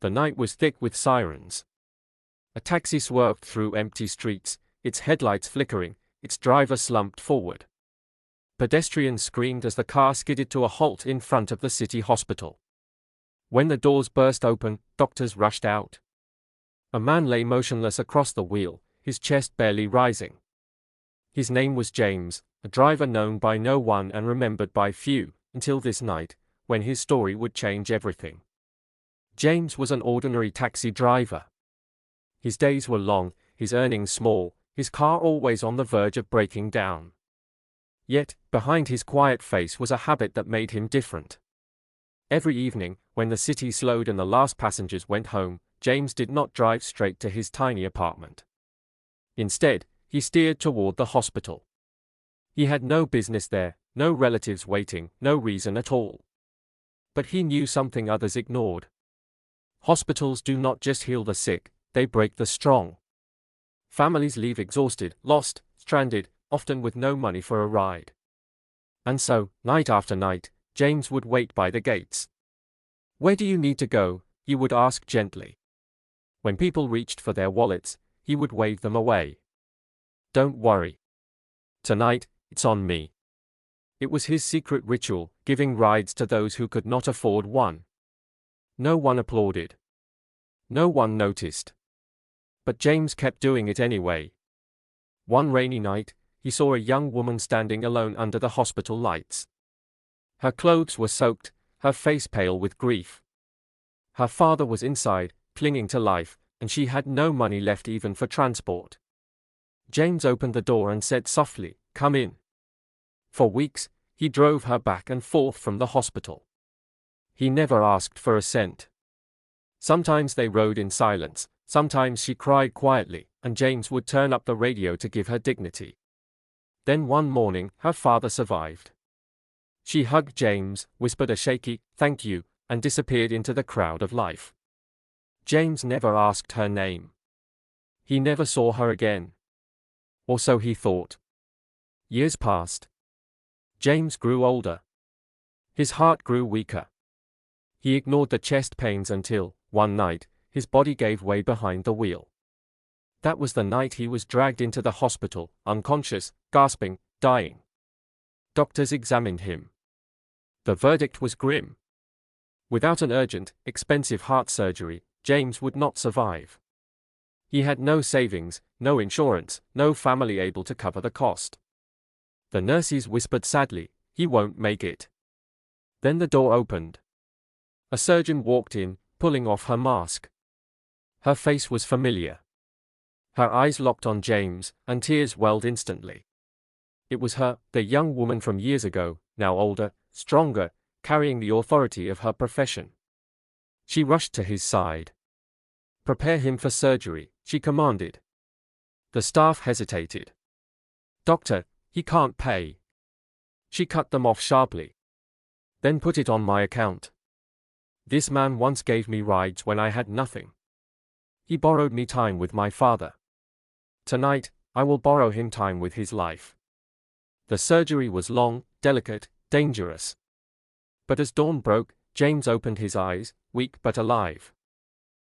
The night was thick with sirens. A taxi swerved through empty streets, its headlights flickering, its driver slumped forward. Pedestrians screamed as the car skidded to a halt in front of the city hospital. When the doors burst open, doctors rushed out. A man lay motionless across the wheel, his chest barely rising. His name was James, a driver known by no one and remembered by few, until this night, when his story would change everything. James was an ordinary taxi driver. His days were long, his earnings small, his car always on the verge of breaking down. Yet, behind his quiet face was a habit that made him different. Every evening, when the city slowed and the last passengers went home, James did not drive straight to his tiny apartment. Instead, he steered toward the hospital. He had no business there, no relatives waiting, no reason at all. But he knew something others ignored. Hospitals do not just heal the sick, they break the strong. Families leave exhausted, lost, stranded, often with no money for a ride. And so, night after night, James would wait by the gates. "Where do you need to go?" he would ask gently. When people reached for their wallets, he would wave them away. "Don't worry. Tonight, it's on me." It was his secret ritual, giving rides to those who could not afford one. No one applauded. No one noticed. But James kept doing it anyway. One rainy night, he saw a young woman standing alone under the hospital lights. Her clothes were soaked, her face pale with grief. Her father was inside, clinging to life, and she had no money left even for transport. James opened the door and said softly, "Come in." For weeks, he drove her back and forth from the hospital. He never asked for a cent. Sometimes they rode in silence, sometimes she cried quietly, and James would turn up the radio to give her dignity. Then one morning, her father survived. She hugged James, whispered a shaky, "Thank you," and disappeared into the crowd of life. James never asked her name. He never saw her again. Or so he thought. Years passed. James grew older. His heart grew weaker. He ignored the chest pains until, one night, his body gave way behind the wheel. That was the night he was dragged into the hospital, unconscious, gasping, dying. Doctors examined him. The verdict was grim. Without an urgent, expensive heart surgery, James would not survive. He had no savings, no insurance, no family able to cover the cost. The nurses whispered sadly, "He won't make it." Then the door opened. A surgeon walked in, pulling off her mask. Her face was familiar. Her eyes locked on James, and tears welled instantly. It was her, the young woman from years ago, now older, stronger, carrying the authority of her profession. She rushed to his side. "Prepare him for surgery," she commanded. The staff hesitated. "Doctor, he can't pay." She cut them off sharply. "Then put it on my account. This man once gave me rides when I had nothing. He borrowed me time with my father. Tonight, I will borrow him time with his life." The surgery was long, delicate, dangerous. But as dawn broke, James opened his eyes, weak but alive.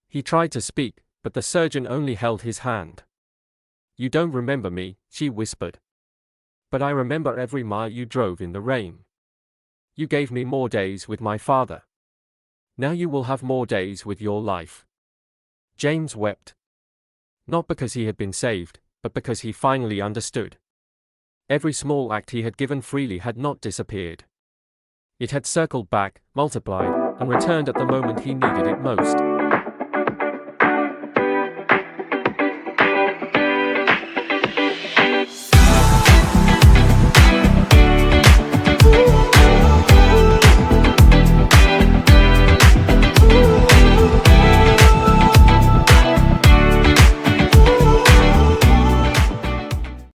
He tried to speak, but the surgeon only held his hand. "You don't remember me," she whispered. "But I remember every mile you drove in the rain. You gave me more days with my father. Now you will have more days with your life." James wept. Not because he had been saved, but because he finally understood. Every small act he had given freely had not disappeared. It had circled back, multiplied, and returned at the moment he needed it most.